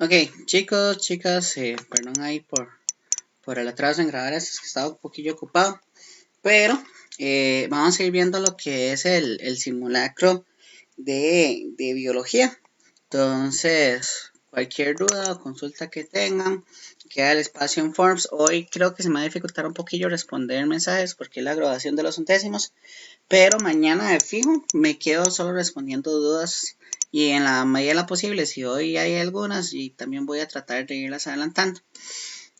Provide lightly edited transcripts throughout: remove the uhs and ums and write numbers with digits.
Ok, chicos, chicas, perdón ahí por el atraso en grabar esto, es que estaba un poquillo ocupado, pero vamos a ir viendo lo que es el simulacro de biología. Entonces, cualquier duda o consulta que tengan, queda el espacio en Forms. Hoy creo que se me va a dificultar un poquillo responder mensajes porque es la grabación de los undécimos, pero mañana de fijo me quedo solo respondiendo dudas y en la medida de lo posible, si hoy hay algunas, y también voy a tratar de irlas adelantando.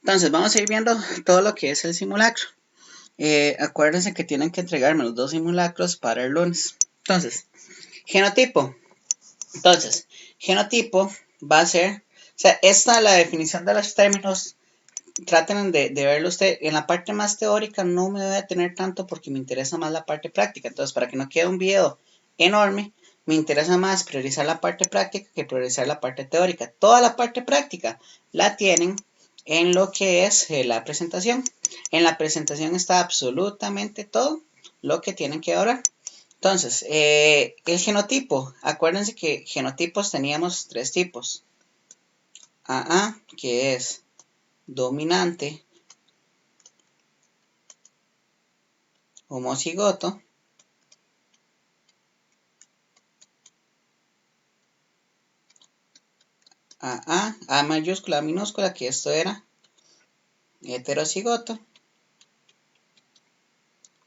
Entonces, vamos a ir viendo todo lo que es el simulacro. Acuérdense que tienen que entregarme los dos simulacros para el lunes. Entonces, genotipo. Entonces, genotipo va a ser, o sea, esta es la definición de los términos. Traten de verlo usted. En la parte más teórica no me voy a tener tanto porque me interesa más la parte práctica. Entonces, para que no quede un video enorme, me interesa más priorizar la parte práctica que priorizar la parte teórica. Toda la parte práctica la tienen en lo que es la presentación. En la presentación está absolutamente todo lo que tienen que hablar. Entonces, el genotipo. Acuérdense que genotipos teníamos tres tipos. AA, que es dominante, homocigoto. A mayúscula, A minúscula, que esto era heterocigoto.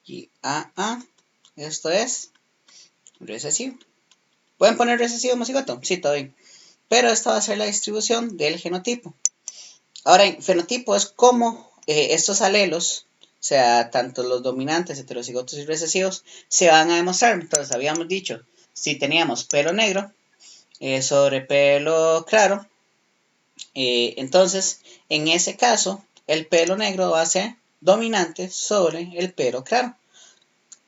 Y esto es recesivo. ¿Pueden poner recesivo homocigoto? Sí, todo bien. Pero esta va a ser la distribución del genotipo. Ahora, en fenotipo es como estos alelos, o sea, tanto los dominantes, heterocigotos y recesivos, se van a demostrar. Entonces, habíamos dicho, si teníamos pelo negro sobre pelo claro, entonces, en ese caso, el pelo negro va a ser dominante sobre el pelo claro.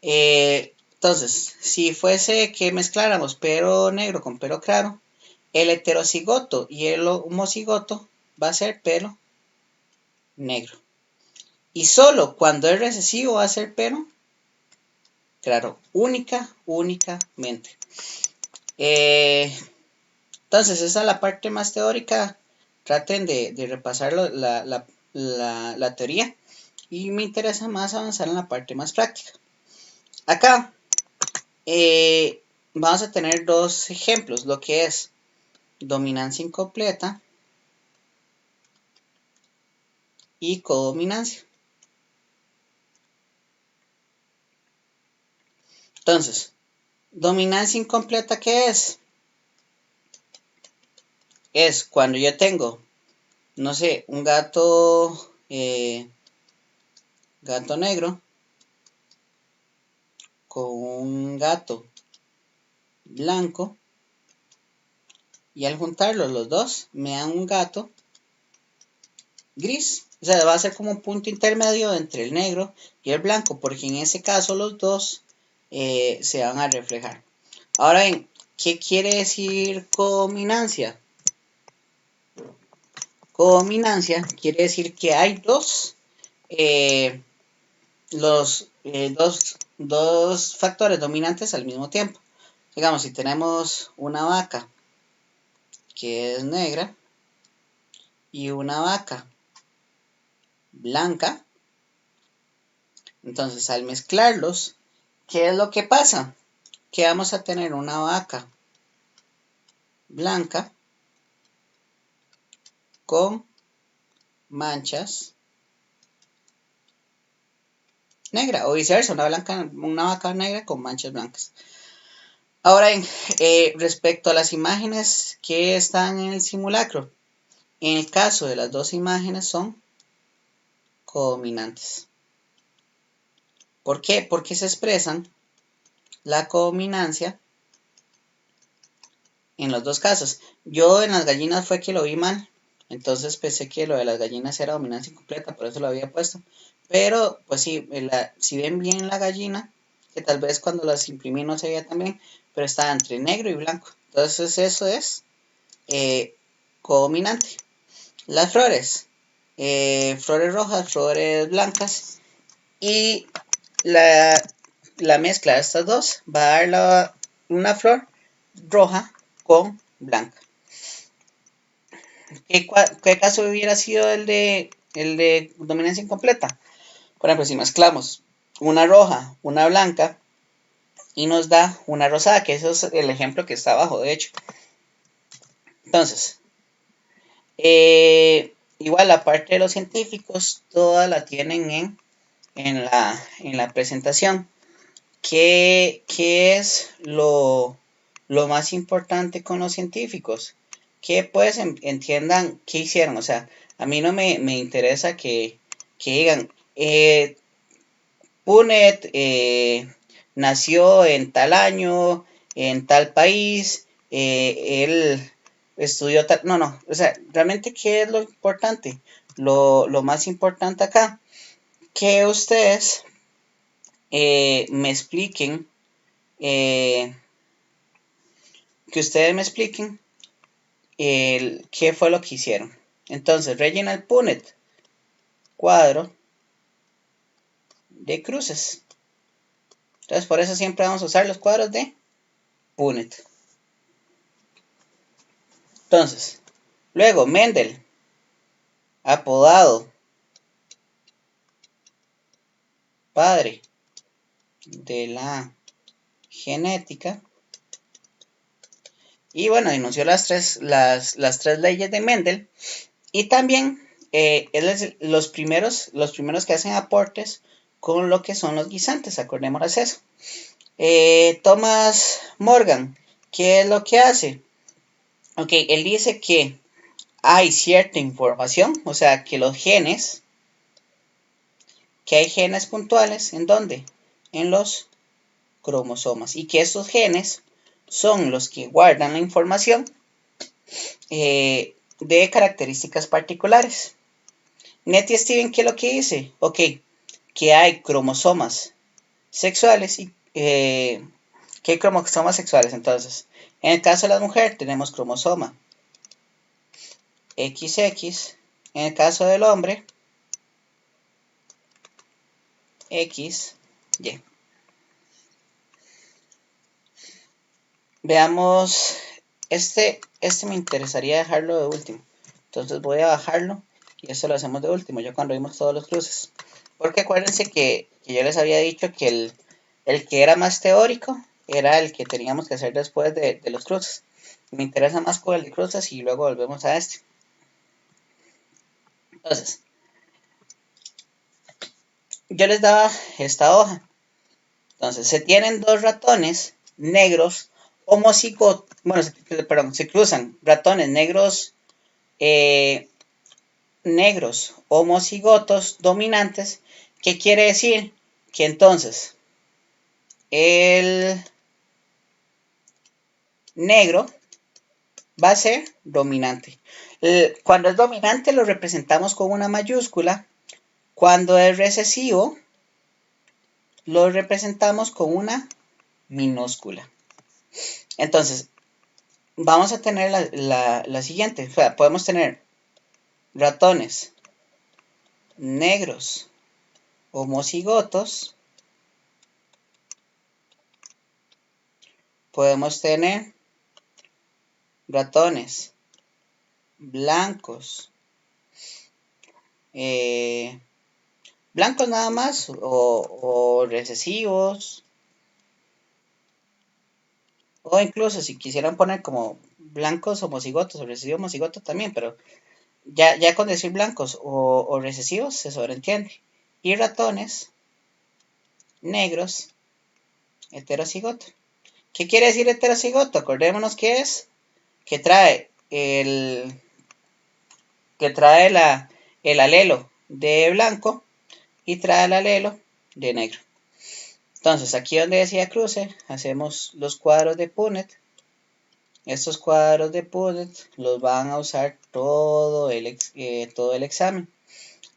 Entonces, si fuese que mezcláramos pelo negro con pelo claro, el heterocigoto y el homocigoto va a ser pelo negro. Y solo cuando es recesivo va a ser pelo claro, únicamente. Entonces, esa es la parte más teórica. Traten de repasar la teoría. Y me interesa más avanzar en la parte más práctica. Acá vamos a tener dos ejemplos, lo que es dominancia incompleta y codominancia. Entonces, dominancia incompleta, ¿qué es? Es cuando yo tengo, no sé, un gato negro con un gato blanco y al juntarlos los dos me dan un gato gris. O sea, va a ser como un punto intermedio entre el negro y el blanco, porque en ese caso los dos se van a reflejar. Ahora bien, ¿qué quiere decir codominancia? Codominancia quiere decir que hay eh, dos factores dominantes al mismo tiempo. Digamos, si tenemos una vaca que es negra y una vaca blanca, entonces al mezclarlos, ¿qué es lo que pasa? Que vamos a tener una vaca blanca con manchas negras o viceversa, una vaca negra con manchas blancas. Ahora, respecto a las imágenes que están en el simulacro, en el caso de las dos imágenes son codominantes. ¿Por qué? Porque se expresan la codominancia en los dos casos. Yo en las gallinas fue que lo vi mal, entonces pensé que lo de las gallinas era dominancia incompleta, por eso lo había puesto. Pero, pues sí, si ven bien la gallina, que tal vez cuando las imprimí no se veía tan bien, pero está entre negro y blanco. Entonces eso es eh, codominante. Las flores, flores rojas, flores blancas y la, la mezcla de estas dos va a dar una flor roja con blanca. ¿Qué caso hubiera sido el de dominancia incompleta? Por ejemplo, si mezclamos una roja, una blanca y nos da una rosada, que eso es el ejemplo que está abajo, de hecho. Entonces, igual la parte de los científicos, toda la tienen en la presentación. ¿Qué es lo más importante con los científicos? Que pues entiendan qué hicieron. O sea, a mí no me interesa que digan, Punet nació en tal año, en tal país, él estudió tal... No, no, o sea, realmente ¿qué es lo importante? Lo más importante acá, que ustedes me expliquen, eh, que ustedes me expliquen qué fue lo que hicieron. Entonces, Reginald Punnett, cuadro de cruces. Entonces, por eso siempre vamos a usar los cuadros de Punnett. Entonces, luego Mendel, apodado padre de la genética. Y bueno, denunció las tres leyes de Mendel. Y también él es los primeros que hacen aportes con lo que son los guisantes, acordémonos eso. Thomas Morgan, ¿qué es lo que hace? Ok, él dice que hay cierta información, o sea, que hay genes puntuales, ¿en dónde? En los cromosomas, y que estos genes son los que guardan la información de características particulares. Nettie Steven, ¿qué es lo que dice? Ok, que hay cromosomas sexuales y ¿qué hay cromosomas sexuales? Entonces, en el caso de la mujer tenemos cromosoma XX, en el caso del hombre XY. Veamos, este me interesaría dejarlo de último. Entonces voy a bajarlo y eso lo hacemos de último, ya cuando vimos todos los cruces. Porque acuérdense que yo les había dicho que el que era más teórico era el que teníamos que hacer después de los cruces. Me interesa más con el de cruces y luego volvemos a este. Entonces, yo les daba esta hoja. Entonces, se tienen dos ratones negros homocigotos, bueno, perdón, se cruzan ratones negros homocigotos dominantes. ¿Qué quiere decir? Que entonces el negro va a ser dominante. Cuando es dominante lo representamos con una mayúscula. Cuando es recesivo lo representamos con una minúscula. Entonces, vamos a tener la siguiente. O sea, podemos tener ratones negros homocigotos. Podemos tener ratones blancos. Blancos nada más o recesivos. O incluso si quisieran poner como blancos homocigotos o recesivos homocigotos también, pero ya con decir blancos o recesivos se sobreentiende. Y ratones negros heterocigoto. ¿Qué quiere decir heterocigoto? Acordémonos que es que trae el alelo de blanco y trae el alelo de negro. Entonces, aquí donde decía cruce, hacemos los cuadros de Punnett. Estos cuadros de Punnett los van a usar todo el examen.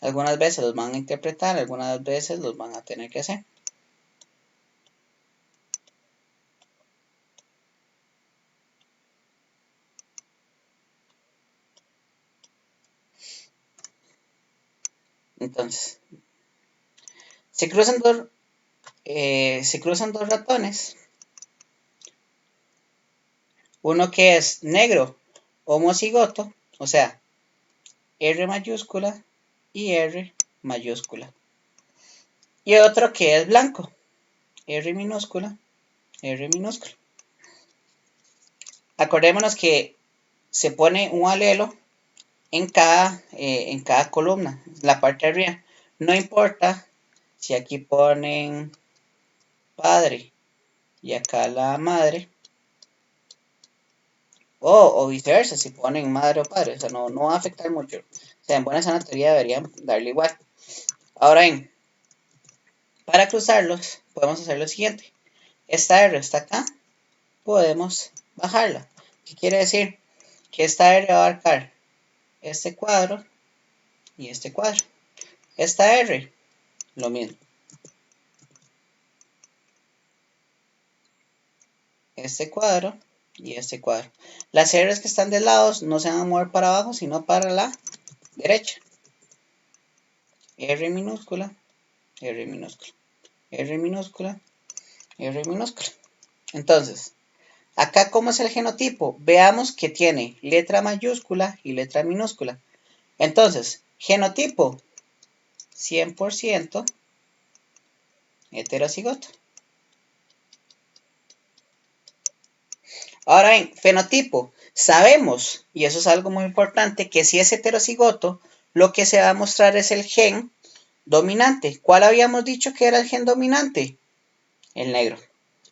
Algunas veces los van a interpretar, algunas veces los van a tener que hacer. Entonces, se cruzan dos ratones. Uno que es negro homocigoto, o sea, R mayúscula y R mayúscula. Y otro que es blanco, R minúscula, R minúscula. Acordémonos que se pone un alelo en cada columna, la parte de arriba. No importa si aquí ponen padre y acá la madre, o viceversa, si ponen madre o padre, o sea, no va a afectar mucho. O sea, en buena sana teoría deberían darle igual. Ahora bien, para cruzarlos, podemos hacer lo siguiente. Esta R está acá, podemos bajarla. ¿Qué quiere decir? Que esta R va a abarcar este cuadro y este cuadro. Esta R, lo mismo. Este cuadro y este cuadro. Las R's que están de lados no se van a mover para abajo, sino para la derecha. R minúscula, R minúscula, R minúscula, R minúscula. Entonces, acá, ¿cómo es el genotipo? Veamos que tiene letra mayúscula y letra minúscula. Entonces, genotipo 100% heterocigoto. Ahora bien, fenotipo. Sabemos, y eso es algo muy importante, que si es heterocigoto, lo que se va a mostrar es el gen dominante. ¿Cuál habíamos dicho que era el gen dominante? El negro.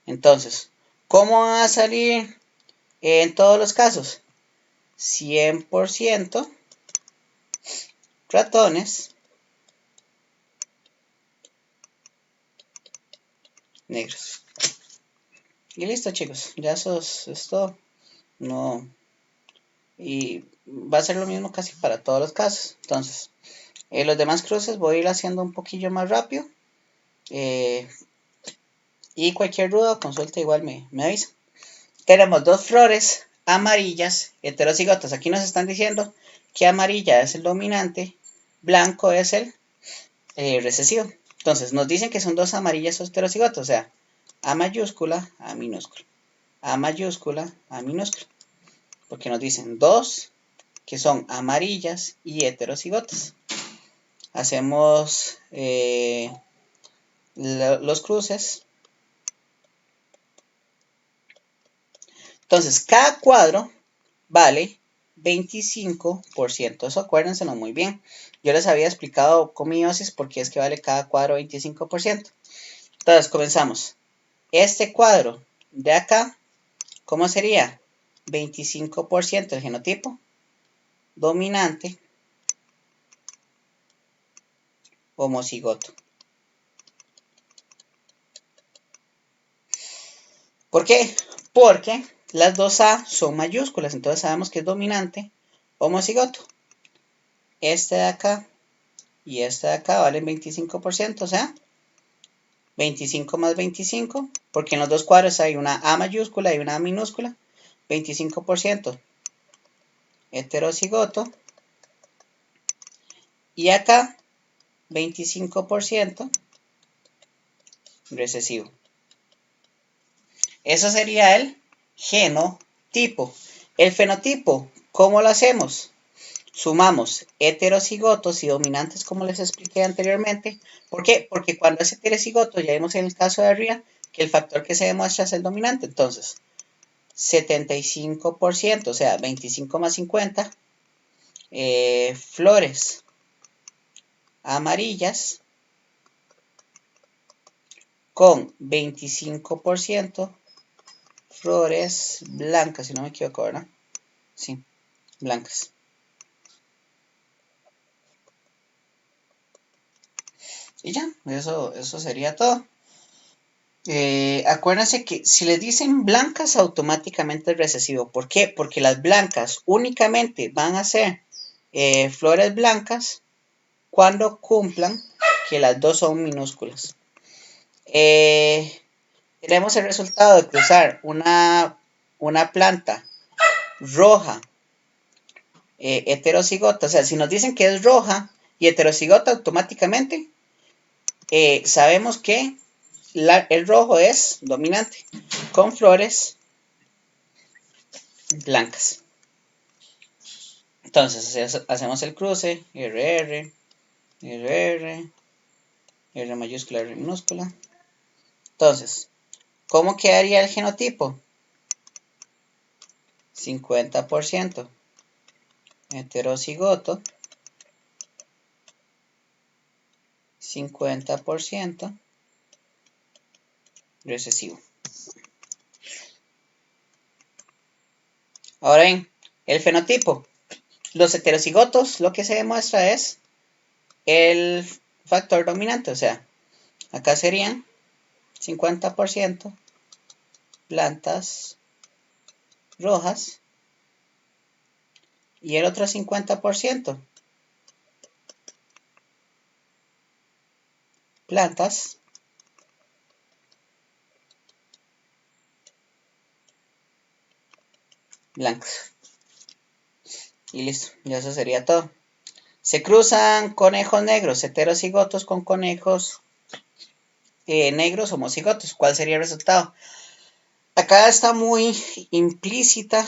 Entonces, ¿cómo va a salir en todos los casos? 100% ratones negros. Y listo, chicos. Ya eso es todo. No. Y va a ser lo mismo casi para todos los casos. Entonces, los demás cruces voy a ir haciendo un poquillo más rápido. Y cualquier duda o consulta igual me avisa. Tenemos dos flores amarillas heterocigotas. Aquí nos están diciendo que amarilla es el dominante, blanco es el recesivo. Entonces nos dicen que son dos amarillas heterocigotas, o sea, A mayúscula, A minúscula. A mayúscula, A minúscula. Porque nos dicen dos que son amarillas y heterocigotas. Hacemos los cruces. Entonces, cada cuadro vale 25%. Eso acuérdenselo muy bien. Yo les había explicado con meiosis por qué es que vale cada cuadro 25%. Entonces, comenzamos. Este cuadro de acá, ¿cómo sería? 25% el genotipo dominante homocigoto. ¿Por qué? Porque las dos A son mayúsculas, entonces sabemos que es dominante homocigoto. Este de acá y este de acá valen 25%, o sea, 25 más 25, porque en los dos cuadros hay una A mayúscula y una A minúscula. 25% heterocigoto. Y acá, 25% recesivo. Eso sería el genotipo. El fenotipo, ¿cómo lo hacemos? Sumamos heterocigotos y dominantes, como les expliqué anteriormente. ¿Por qué? Porque cuando es heterocigoto, ya vimos en el caso de arriba, que el factor que se demuestra es el dominante. Entonces, 75%, o sea, 25 más 50, flores amarillas con 25% flores blancas, si no me equivoco, ¿verdad? Sí, blancas. Y ya, eso sería todo. Acuérdense que si les dicen blancas, automáticamente es recesivo. ¿Por qué? Porque las blancas únicamente van a ser flores blancas cuando cumplan que las dos son minúsculas. Tenemos el resultado de cruzar una planta roja heterocigota. O sea, si nos dicen que es roja y heterocigota, automáticamente sabemos que el rojo es dominante con flores blancas. Entonces hacemos el cruce, RR, RR, R mayúscula, R minúscula. Entonces, ¿cómo quedaría el genotipo? 50% heterocigoto, 50% recesivo. Ahora bien, el fenotipo. Los heterocigotos lo que se demuestra es el factor dominante, o sea, acá serían 50% plantas rojas y el otro 50% plantas blancas. Y listo, ya eso sería todo. Se cruzan conejos negros, heterocigotos con conejos negros homocigotos. ¿Cuál sería el resultado? Acá está muy implícita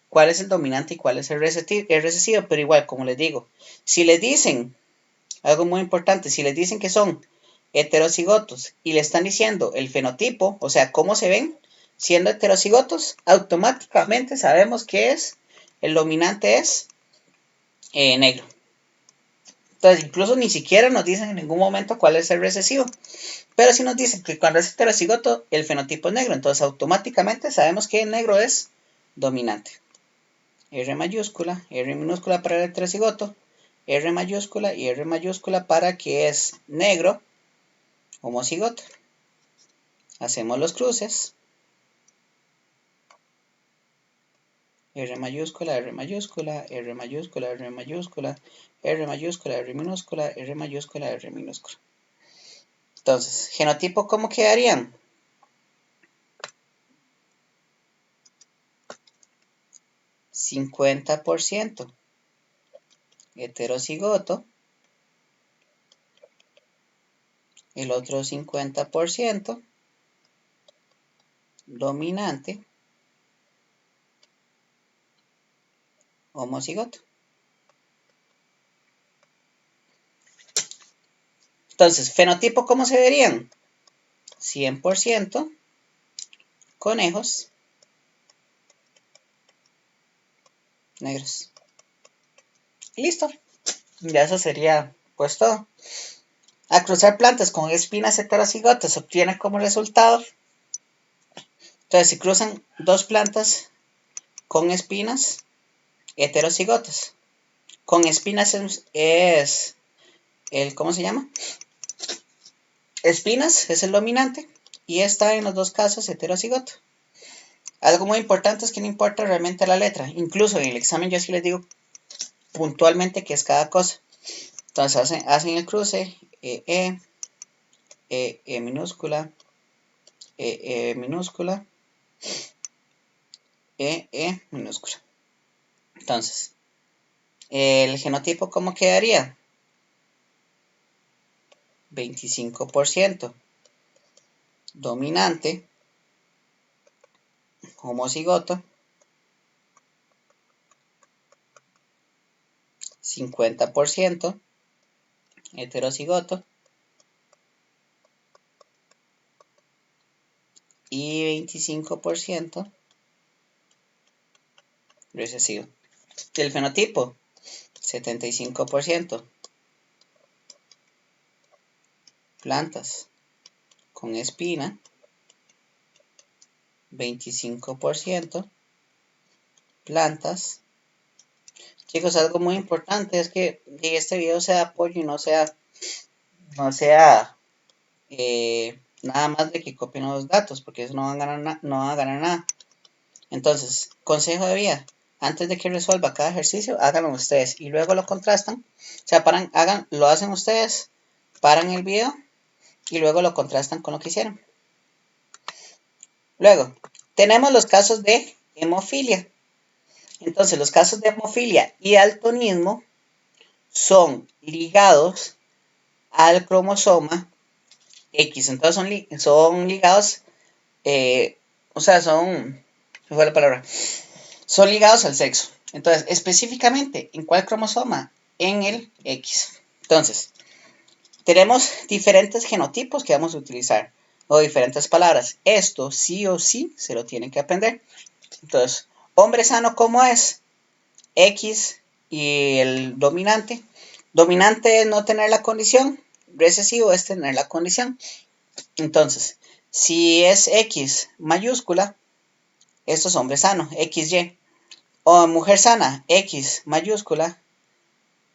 cuál es el dominante y cuál es el recesivo, pero igual, como les digo, si les dicen algo muy importante, si les dicen que son heterocigotos y le están diciendo el fenotipo, o sea, cómo se ven siendo heterocigotos, automáticamente sabemos que es el dominante es negro. Entonces, incluso ni siquiera nos dicen en ningún momento cuál es el recesivo. Pero sí nos dicen que cuando es heterocigoto, el fenotipo es negro. Entonces, automáticamente sabemos que el negro es dominante. R mayúscula, R minúscula para el heterocigoto, R mayúscula y R mayúscula para que es negro homocigoto. Hacemos los cruces. R mayúscula, R mayúscula, R mayúscula, R mayúscula, R mayúscula, R minúscula, R mayúscula, R minúscula. Entonces, genotipo, ¿cómo quedarían? 50% heterocigoto, el otro 50% dominante homocigoto. Entonces, fenotipo, ¿cómo se verían? 100% conejos negros. Y listo. Ya eso sería pues todo. A cruzar plantas con espinas heterocigotas obtiene como resultado. Entonces, si cruzan dos plantas con espinas heterocigotas, con espinas es el, ¿cómo se llama? Espinas es el dominante y está en los dos casos heterocigoto. Algo muy importante es que no importa realmente la letra. Incluso en el examen yo sí les digo puntualmente qué es cada cosa. Entonces hacen el cruce minúscula, minúscula, minúscula. Entonces, el genotipo, ¿cómo quedaría? 25% dominante homocigoto, 50% heterocigoto y 25% recesivo. El fenotipo, 75% plantas con espina, 25% plantas. Chicos, algo muy importante es que este video sea apoyo y no sea nada más de que copien los datos, porque eso no van a ganar, no van a ganar nada. Entonces, consejo de vida, antes de que resuelva cada ejercicio, háganlo ustedes y luego lo contrastan. O sea, lo hacen ustedes, paran el video y luego lo contrastan con lo que hicieron. Luego, tenemos los casos de hemofilia. Entonces, los casos de hemofilia y daltonismo son ligados al cromosoma X. Entonces, son ligados, o sea, son, ¿qué fue la palabra? Son ligados al sexo. Entonces, específicamente, ¿en cuál cromosoma? En el X. Entonces, tenemos diferentes genotipos que vamos a utilizar o diferentes palabras. Esto sí o sí se lo tienen que aprender. Entonces, hombre sano, ¿cómo es? X y el dominante. Dominante es no tener la condición. Recesivo es tener la condición. Entonces, si es X mayúscula, esto es hombre sano, XY. O mujer sana, X mayúscula,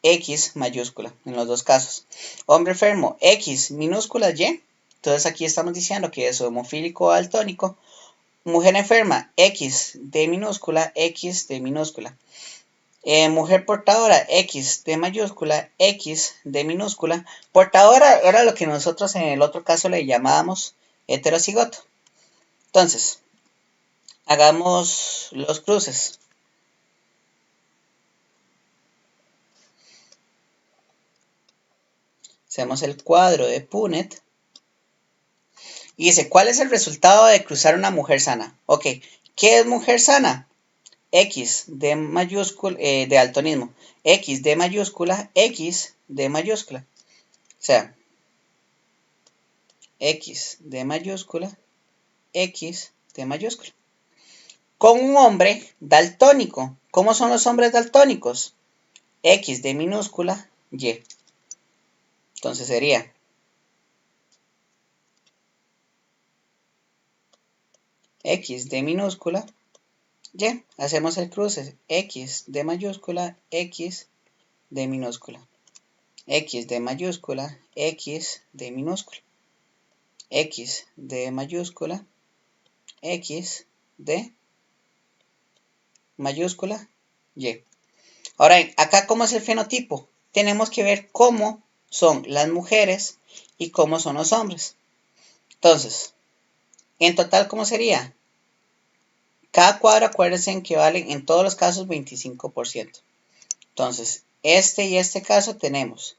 X mayúscula, en los dos casos. Hombre enfermo, X minúscula Y. Entonces aquí estamos diciendo que es homofílico o daltónico. Mujer enferma, X de minúscula, X de minúscula. Mujer portadora, X de mayúscula, X de minúscula. Portadora era lo que nosotros en el otro caso le llamábamos heterocigoto. Entonces, hagamos los cruces. Hacemos el cuadro de Punnett. Y dice, ¿cuál es el resultado de cruzar una mujer sana? Ok, ¿qué es mujer sana? X de mayúscula, de daltonismo. X de mayúscula, X de mayúscula. O sea, X de mayúscula, X de mayúscula. Con un hombre daltónico. ¿Cómo son los hombres daltónicos? X de minúscula, Y. Entonces sería X de minúscula, Y. Hacemos el cruce. X de mayúscula, X de minúscula. X de mayúscula, X de minúscula. X de mayúscula, X de mayúscula, Y. Ahora, acá, ¿cómo es el fenotipo? Tenemos que ver cómo son las mujeres y cómo son los hombres. Entonces, en total, ¿cómo sería? Cada cuadro, acuérdense que vale en todos los casos 25%. Entonces, este y este caso tenemos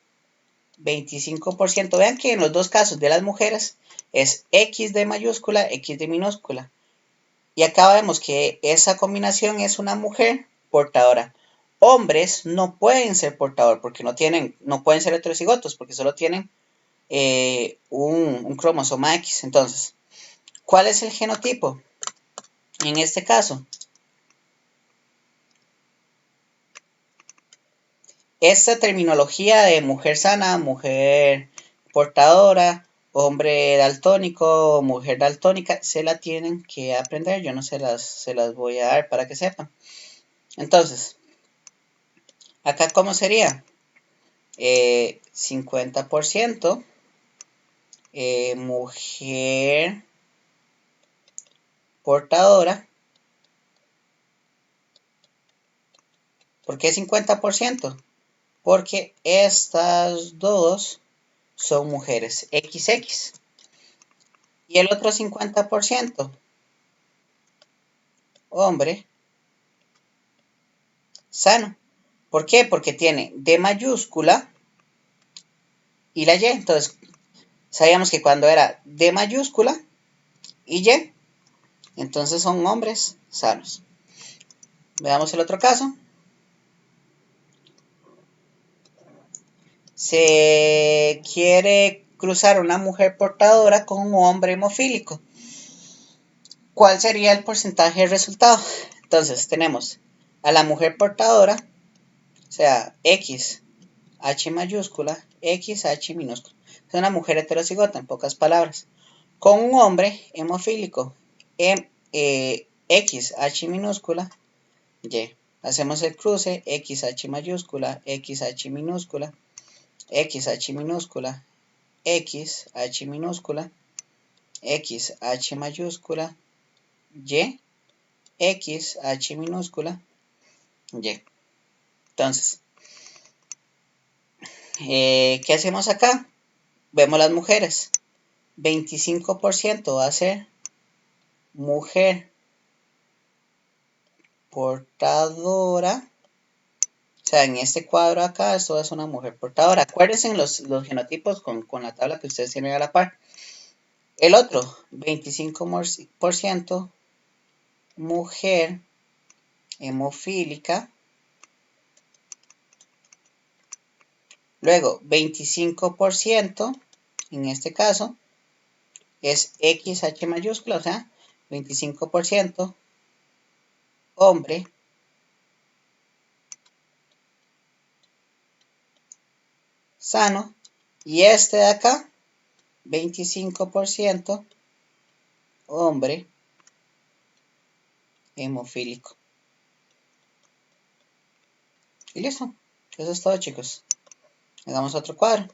25%. Vean que en los dos casos de las mujeres es X de mayúscula, X de minúscula. Y acá vemos que esa combinación es una mujer portadora. Hombres no pueden ser portador porque no pueden ser heterocigotos porque solo tienen un cromosoma X. Entonces, ¿cuál es el genotipo? En este caso, esta terminología de mujer sana, mujer portadora, hombre daltónico, mujer daltónica, se la tienen que aprender. Yo no se las voy a dar para que sepan. Entonces, acá, ¿cómo sería? 50% mujer portadora. ¿Por qué 50%? Porque estas dos son mujeres XX. Y el otro 50%, hombre sano. ¿Por qué? Porque tiene D mayúscula y la Y. Entonces, sabíamos que cuando era D mayúscula y Y, entonces son hombres sanos. Veamos el otro caso. Se quiere cruzar una mujer portadora con un hombre hemofílico. ¿Cuál sería el porcentaje de resultado? Entonces tenemos a la mujer portadora, o sea, X, H mayúscula, X, H minúscula. Es una mujer heterocigota, en pocas palabras. Con un hombre hemofílico, X, H minúscula, Y. Hacemos el cruce, X, H mayúscula, X, H minúscula, X, H minúscula, X, H minúscula, X, H mayúscula, Y, X, H minúscula, Y. Entonces, ¿qué hacemos acá? Vemos las mujeres. 25% va a ser mujer portadora. O sea, en este cuadro acá, esto es una mujer portadora. Acuérdense los genotipos con la tabla que ustedes tienen a la par. El otro, 25% mujer hemofílica. Luego, 25%, en este caso, es XH mayúscula, o sea, 25% hombre sano. Y este de acá, 25% hombre hemofílico. Y listo. Eso es todo, chicos. Hagamos otro cuadro.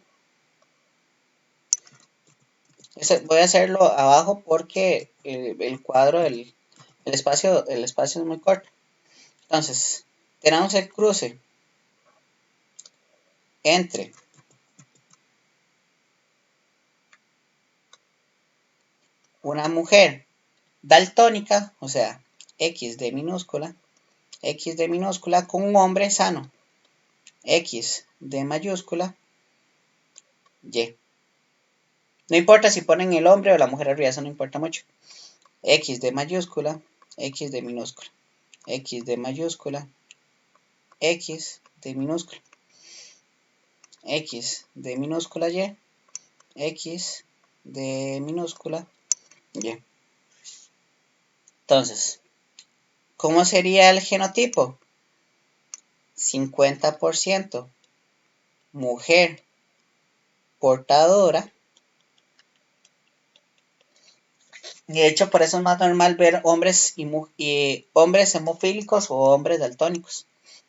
Voy a hacerlo abajo porque el cuadro, el espacio es muy corto. Entonces, tenemos el cruce entre una mujer daltónica, o sea, X de minúscula con un hombre sano, X de mayúscula, Y. No importa si ponen el hombre o la mujer arriba, eso no importa mucho. X de mayúscula, X de minúscula, X de mayúscula, X de minúscula, X de minúscula Y, X de minúscula Y. Entonces, ¿cómo sería el genotipo? 50% mujer portadora. De hecho, por eso es más normal ver hombres y hombres hemofílicos o hombres daltónicos.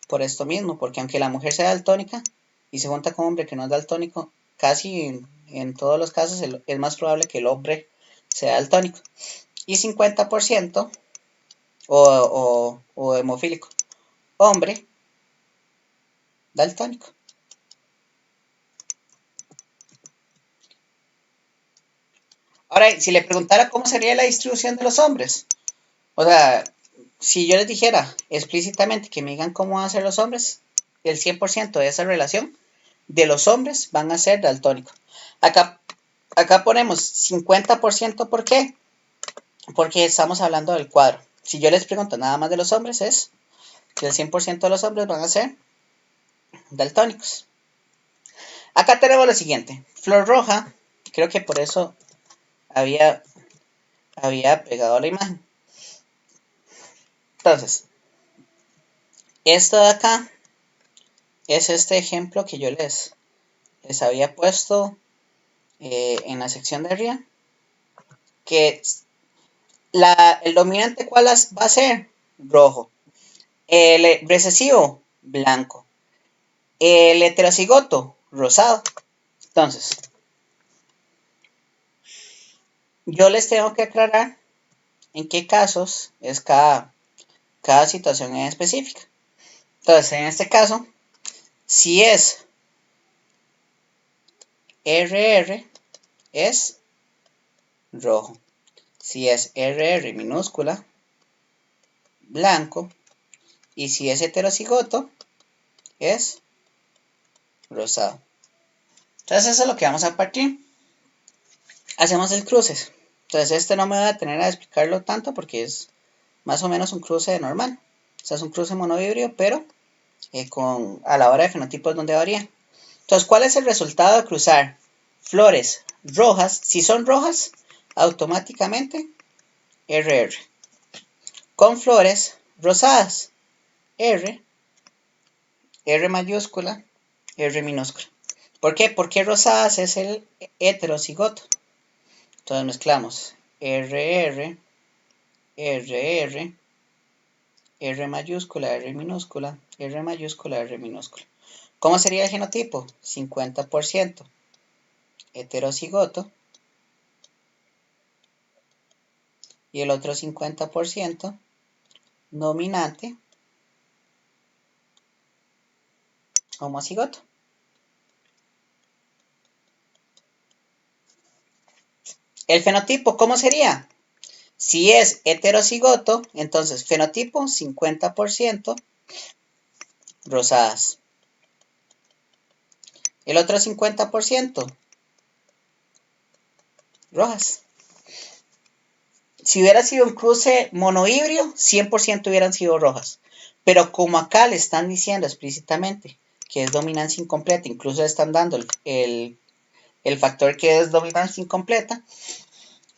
Por esto mismo, porque aunque la mujer sea daltónica y se junta con un hombre que no es daltónico, casi en todos los casos es más probable que el hombre sea daltónico. Y 50% o hemofílico. Hombre daltónico. Ahora, si le preguntara cómo sería la distribución de los hombres, o sea, si yo les dijera explícitamente que me digan cómo van a ser los hombres, el 100% de esa relación de los hombres van a ser daltónicos. Acá ponemos 50%, ¿por qué? Porque estamos hablando del cuadro. Si yo les pregunto nada más de los hombres, es que el 100% de los hombres van a ser daltónicos. Acá tenemos lo siguiente. Flor roja, creo que por eso había pegado la imagen. Entonces, esto de acá es este ejemplo que yo les había puesto en la sección de arriba. Que el dominante, ¿cuál va a ser? Rojo. El recesivo, blanco. El heterocigoto, rosado. Entonces, yo les tengo que aclarar en qué casos es cada situación en específica. Entonces, en este caso, si es RR, es rojo. Si es RR minúscula, blanco. Y si es heterocigoto, es rosado. Entonces, eso es lo que vamos a partir. Hacemos el cruce. Entonces, este no me va a tener a explicarlo tanto porque es más o menos un cruce normal. O sea, es un cruce monohíbrido, pero a la hora de fenotipos donde varía. Entonces, ¿cuál es el resultado de cruzar flores rojas? Si son rojas, automáticamente RR. Con flores rosadas, R, R mayúscula, R minúscula. ¿Por qué? Porque rosadas es el heterocigoto. Entonces mezclamos RR, RR, R mayúscula, R minúscula, R mayúscula, R minúscula. ¿Cómo sería el genotipo? 50% heterocigoto y el otro 50% dominante homocigoto. El fenotipo, ¿cómo sería? Si es heterocigoto, entonces fenotipo 50% rosadas. El otro 50% rojas. Si hubiera sido un cruce monohíbrido, 100% hubieran sido rojas. Pero como acá le están diciendo explícitamente que es dominancia incompleta, incluso están dando el factor que es dominancia incompleta,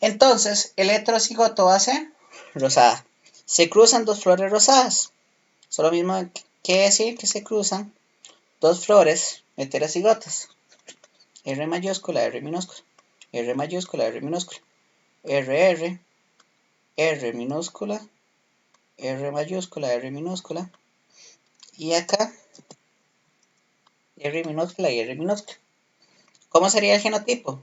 entonces el heterocigoto va a ser rosada. Se cruzan dos flores rosadas. Eso es lo mismo que decir que se cruzan dos flores heterocigotas. R mayúscula, R minúscula. R mayúscula, R minúscula. R, R, R minúscula, R mayúscula, R minúscula. Y acá, R minúscula y R minúscula. ¿Cómo sería el genotipo?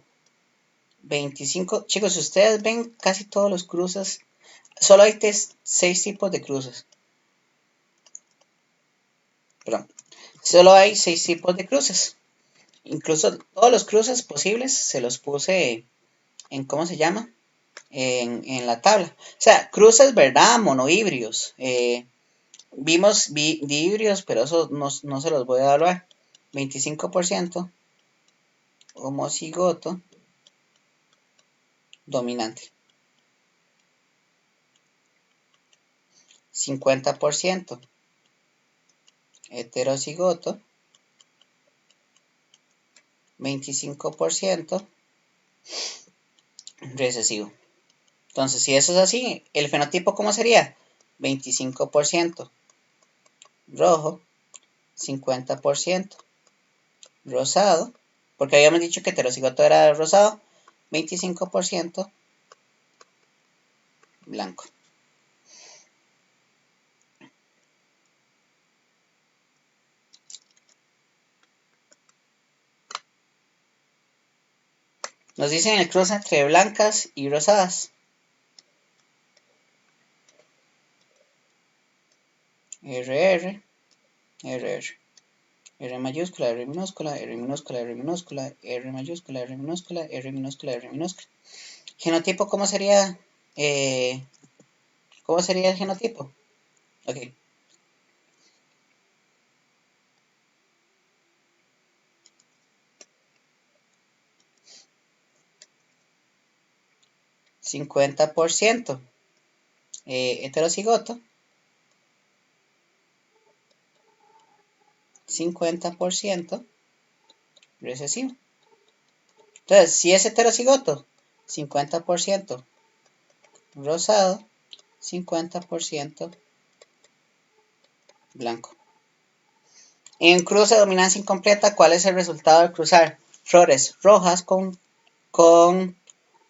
25. Chicos, si ustedes ven casi todos los cruces, solo hay 6 tipos de cruces. Perdón. Solo hay 6 tipos de cruces. Incluso todos los cruces posibles se los puse en, ¿cómo se llama? En la tabla. O sea, cruces, ¿verdad? Monohíbridos. Vimos dihíbridos, pero eso no se los voy a evaluar. 25% homocigoto dominante. 50% heterocigoto. 25% recesivo. Entonces, si eso es así, ¿el fenotipo cómo sería? 25% rojo, 50% rosado, porque habíamos dicho que heterocigoto era rosado, 25% blanco. Nos dicen el cruce entre blancas y rosadas. RR, RR. R mayúscula, R minúscula, R minúscula, R minúscula, R mayúscula, R minúscula, R minúscula, R minúscula. Genotipo, ¿cómo sería? ¿Cómo sería el genotipo? Ok. 50% heterocigoto, 50% recesivo. Entonces, si es heterocigoto, 50% rosado, 50% blanco. En cruce de dominancia incompleta, ¿cuál es el resultado de cruzar flores rojas con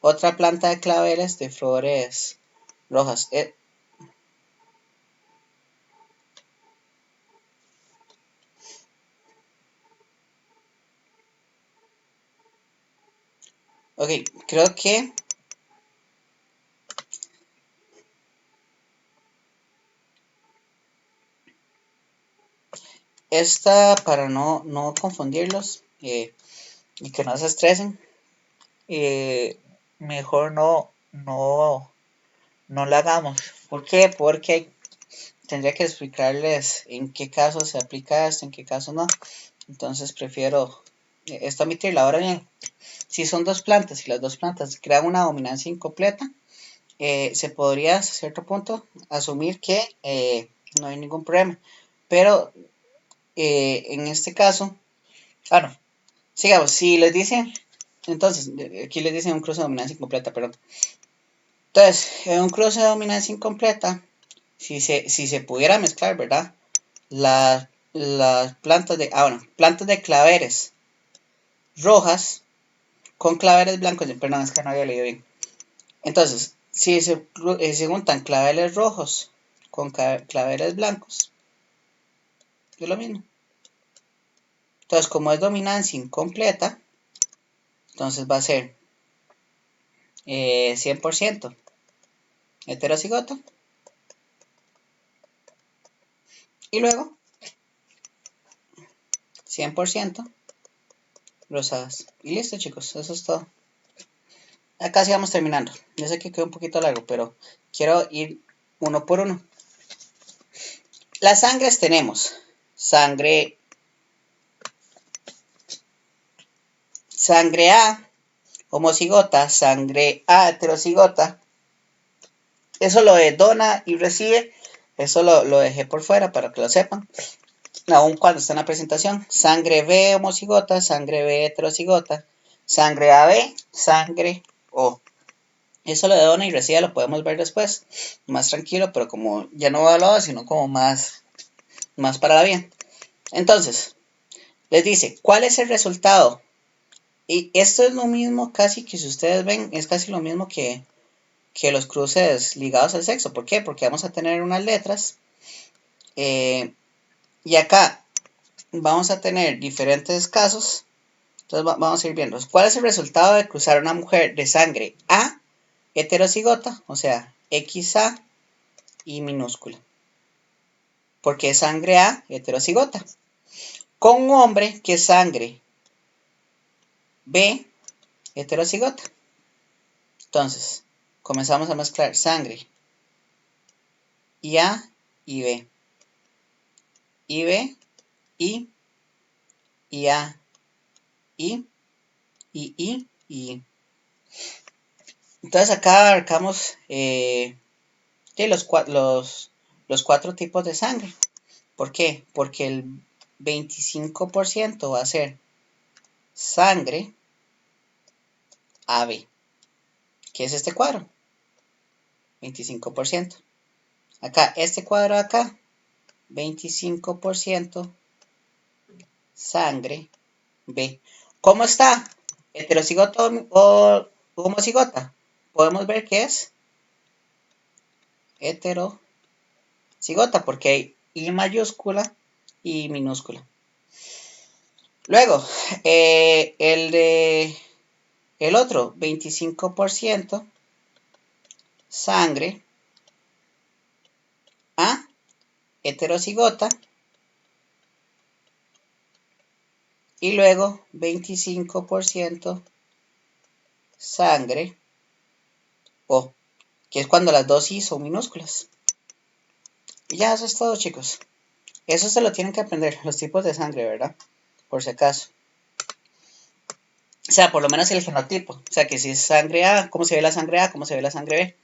otra planta de claveles de flores rojas? Ok, creo que esta, para no confundirlos y que no se estresen, mejor no la hagamos. ¿Por qué? Porque tendría que explicarles en qué caso se aplica esto, en qué caso no. Entonces prefiero esto omitirla. Ahora bien, si son dos plantas y las dos plantas crean una dominancia incompleta, se podría hasta cierto punto asumir que no hay ningún problema. Pero en este caso, bueno, sigamos, si les dicen, entonces, aquí les dicen un cruce de dominancia incompleta, perdón. Entonces, en un cruce de dominancia incompleta, si se pudiera mezclar, ¿verdad? Las plantas de, plantas de claveres rojas con claveles blancos, perdón, es que no había leído bien. Entonces, si se juntan claveles rojos con claveles blancos, es lo mismo. Entonces, como es dominancia incompleta, entonces va a ser 100% heterocigoto. Y luego 100% rosadas. Y listo, chicos, eso es todo. Acá sí vamos terminando. Yo sé que quedó un poquito largo, pero quiero ir uno por uno. Las sangres tenemos sangre A homocigota, sangre A heterocigota. Eso lo de dona y recibe, eso lo dejé por fuera para que lo sepan. aún cuando está en la presentación. Sangre B homocigota, sangre B heterocigota, sangre AB, sangre O. Eso lo de dona y recibe lo podemos ver después, más tranquilo, pero como ya no evaluado, sino como más para la bien. Entonces, les dice, ¿cuál es el resultado? Y esto es lo mismo casi que si ustedes ven, es casi lo mismo que los cruces ligados al sexo. ¿Por qué? Porque vamos a tener unas letras y acá vamos a tener diferentes casos. Entonces vamos a ir viendo. ¿Cuál es el resultado de cruzar una mujer de sangre A heterocigota? O sea, XA y minúscula. Porque es sangre A heterocigota. Con un hombre que es sangre B heterocigota. Entonces, comenzamos a mezclar sangre y A y B. Y B y A y I. Entonces acá abarcamos los 4 tipos de sangre. ¿Por qué? Porque el 25% va a ser sangre AB, que es este cuadro, 25%. Acá, este cuadro de acá, 25% sangre B. ¿Cómo está? ¿Heterocigota o homocigota? Podemos ver que es heterocigota porque hay I mayúscula y minúscula. Luego, el otro, 25% sangre A, heterocigota, y luego 25% sangre O, que es cuando las dos I son minúsculas. Y ya eso es todo, chicos. Eso se lo tienen que aprender, los tipos de sangre, ¿verdad? Por si acaso. O sea, por lo menos el genotipo. O sea, que si es sangre A, ¿cómo se ve la sangre A? ¿Cómo se ve la sangre B?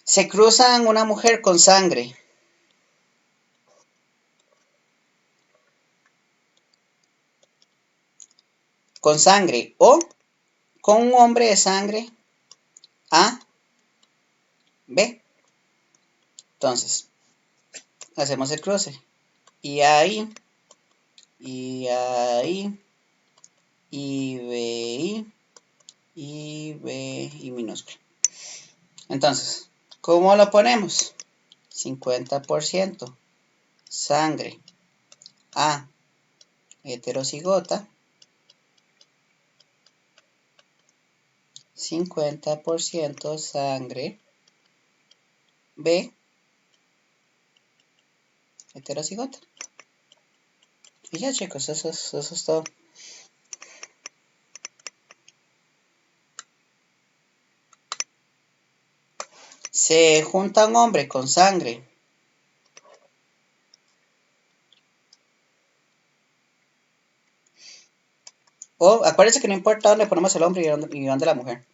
Se cruzan una mujer con sangre O con un hombre de sangre A, B. Entonces, hacemos el cruce. Y ahí, y ahí, y B, y B, y minúscula. Entonces, ¿cómo lo ponemos? 50% sangre A heterocigota, 50% sangre B heterocigota. Y ya, chicos, eso es todo. Se junta un hombre con sangre o acuérdense que no importa dónde ponemos el hombre y dónde la mujer.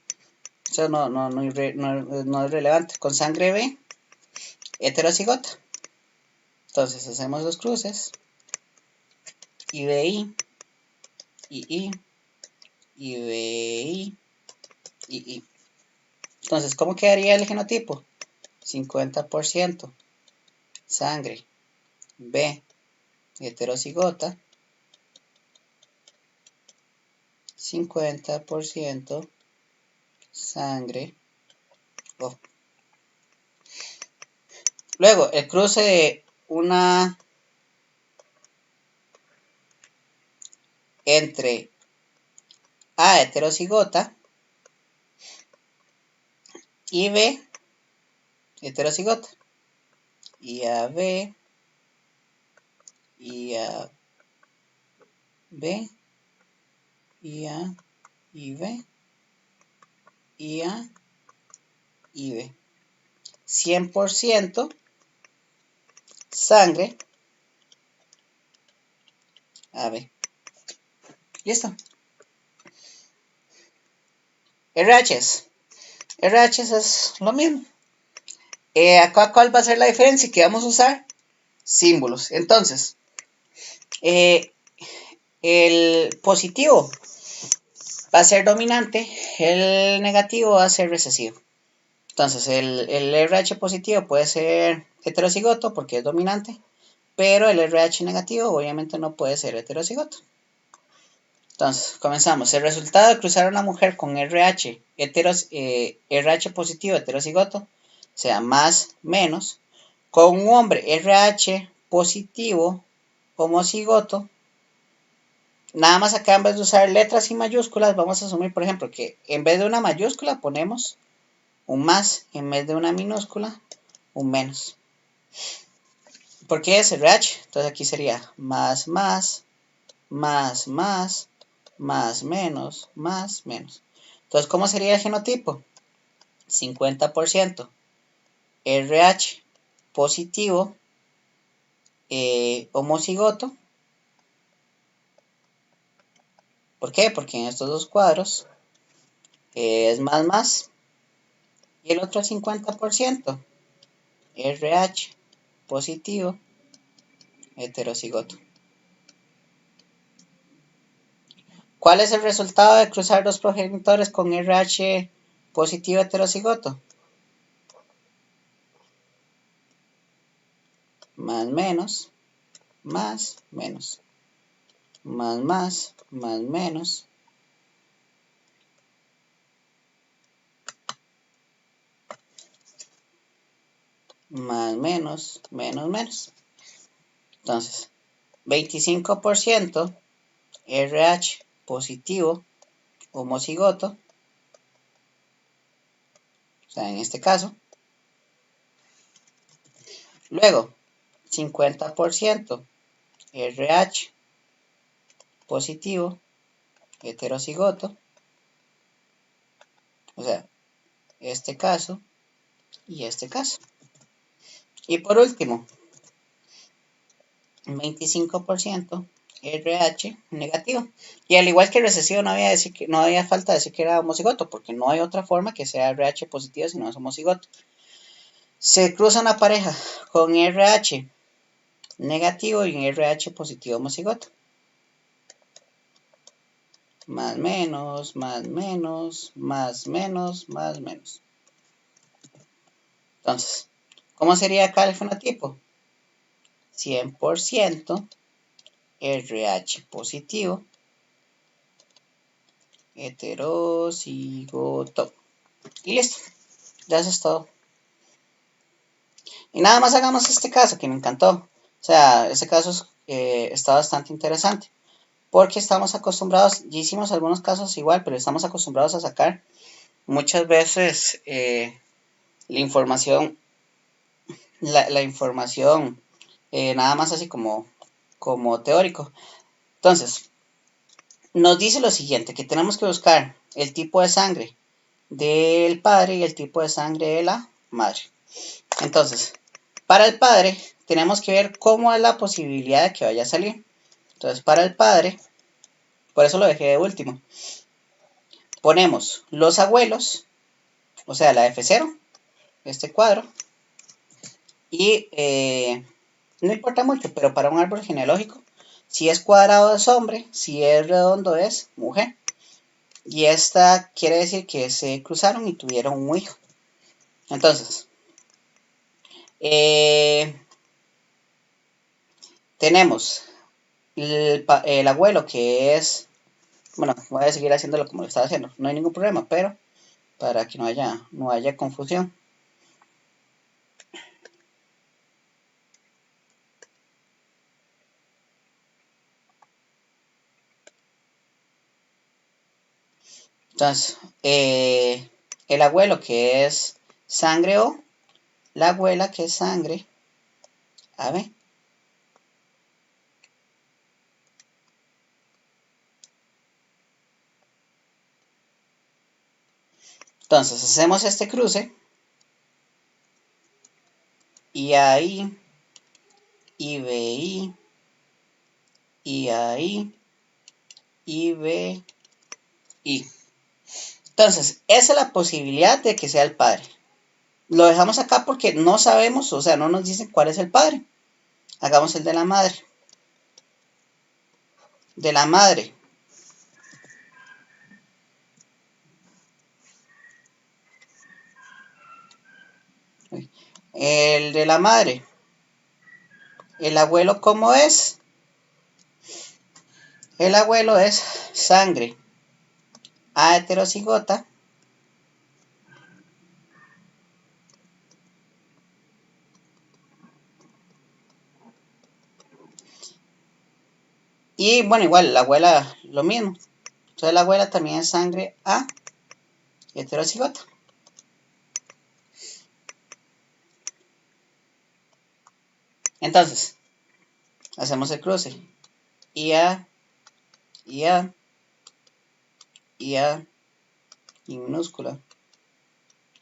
Eso no es relevante. Con sangre B heterocigota. Entonces hacemos los cruces. Y BI, y BI, y. Entonces, ¿cómo quedaría el genotipo? 50% sangre B heterocigota, 50% sangre O. Luego, el cruce de una entre A heterocigota y B heterocigota. Y a B, y a B, y a y B, y a y B. 100% sangre AB. Listo. RHs. RHs es lo mismo. Acá, ¿cuál va a ser la diferencia? Que vamos a usar símbolos. Entonces, El positivo va a ser dominante, el negativo va a ser recesivo. Entonces, el RH positivo puede ser heterocigoto porque es dominante, pero el RH negativo obviamente no puede ser heterocigoto. Entonces, comenzamos. El resultado de cruzar a una mujer con RH, RH positivo heterocigoto, sea más, menos, con un hombre RH positivo homocigoto. Nada más acá en vez de usar letras y mayúsculas, vamos a asumir, por ejemplo, que en vez de una mayúscula ponemos un más, en vez de una minúscula, un menos. ¿Por qué es RH? Entonces aquí sería más, más, más, más, más, menos, más, menos. Entonces, ¿cómo sería el genotipo? 50% RH positivo homocigoto. ¿Por qué? Porque en estos dos cuadros es más, más. Y el otro 50% RH positivo heterocigoto. ¿Cuál es el resultado de cruzar dos progenitores con RH positivo heterocigoto? Más, menos, más, menos. Más, más, más, menos. Más, menos, menos, menos. Entonces, 25% RH positivo homocigoto, o sea, en este caso. Luego, 50% RH positivo heterocigoto, o sea, este caso y este caso. Y por último, 25% RH negativo. Y al igual que recesivo, no había falta decir que era homocigoto, porque no hay otra forma que sea RH positivo si no es homocigoto. Se cruza una pareja con RH negativo y un RH positivo homocigoto. Más, menos, más, menos, más, menos, más, menos. Entonces, ¿cómo sería acá el fenotipo? 100% RH positivo heterocigoto. Y listo. Ya eso es todo. Y nada más hagamos este caso que me encantó. O sea, este caso está bastante interesante. Porque estamos acostumbrados, ya hicimos algunos casos igual, pero estamos acostumbrados a sacar muchas veces la información, la información nada más así como teórico. Entonces, nos dice lo siguiente, que tenemos que buscar el tipo de sangre del padre y el tipo de sangre de la madre. Entonces, para el padre tenemos que ver cómo es la posibilidad de que vaya a salir. Entonces, para el padre, por eso lo dejé de último, ponemos los abuelos, o sea, la F0, este cuadro, y no importa mucho, pero para un árbol genealógico, si es cuadrado es hombre, si es redondo es mujer. Y esta quiere decir que se cruzaron y tuvieron un hijo. Entonces, tenemos el abuelo que es, bueno, voy a seguir haciéndolo como lo estaba haciendo, no hay ningún problema, pero para que no haya confusión. Entonces, el abuelo que es sangre O, la abuela que es sangre AB. Entonces, hacemos este cruce y ahí, y BI, y ahí, y BI. Entonces, esa es la posibilidad de que sea el padre. Lo dejamos acá porque no sabemos, o sea, no nos dicen cuál es el padre. Hagamos el de la madre. de la madre. El de la madre. El abuelo, ¿cómo es? El abuelo es sangre A heterocigota y bueno, igual la abuela lo mismo. Entonces la abuela también es sangre A heterocigota. Entonces, hacemos el cruce. IA, IA, IA, y minúscula.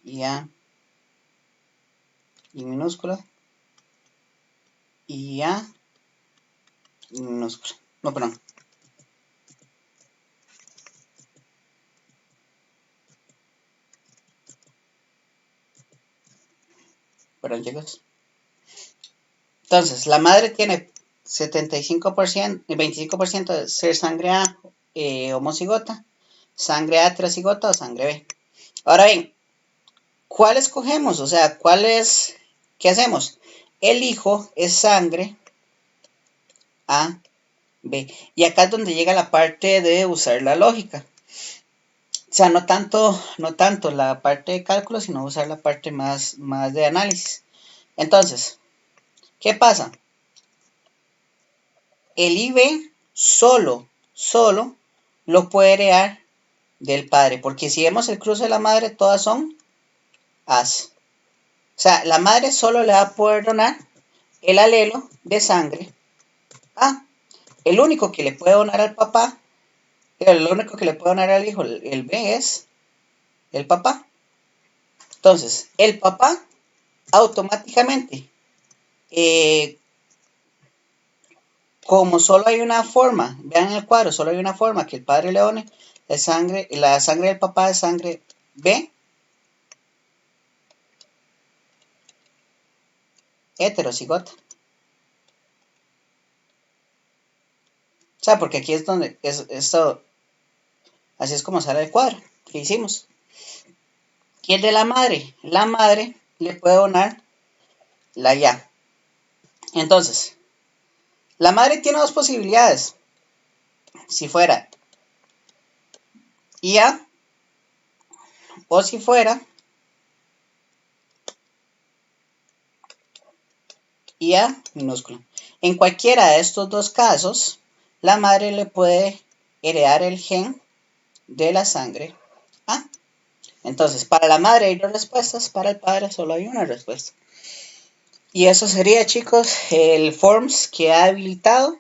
IA, y minúscula. IA, y minúscula. No, perdón. Perdón, chicos. Entonces, la madre tiene 75%, 25% de ser sangre A homocigota, sangre A heterocigota o sangre B. Ahora bien, ¿cuál escogemos? O sea, ¿cuál es? ¿Qué hacemos? El hijo es sangre A, B. Y acá es donde llega la parte de usar la lógica. O sea, no tanto la parte de cálculo, sino usar la parte más de análisis. Entonces, ¿qué pasa? El IB solo lo puede heredar del padre, porque si vemos el cruce de la madre, todas son As. O sea, la madre solo le va a poder donar el alelo de sangre A. El único que le puede donar al papá, el único que le puede donar al hijo, el B es el papá. Entonces, el papá automáticamente, eh, como solo hay una forma, vean en el cuadro, solo hay una forma que el padre le done la sangre del papá es sangre B heterocigota. O sea, porque aquí es donde esto, así es como sale el cuadro que hicimos. Y el de la madre le puede donar la ya. Entonces, la madre tiene dos posibilidades. Si fuera IA o si fuera IA minúscula. En cualquiera de estos dos casos, la madre le puede heredar el gen de la sangre A. Entonces, para la madre hay dos respuestas, para el padre solo hay una respuesta. Y eso sería, chicos, el Forms que ha habilitado.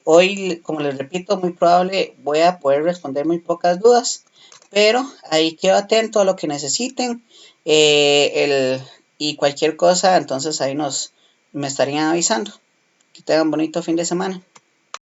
Hoy, como les repito, muy probable voy a poder responder muy pocas dudas, pero ahí quedo atento a lo que necesiten y cualquier cosa, entonces ahí me estarían avisando. Que tengan un bonito fin de semana.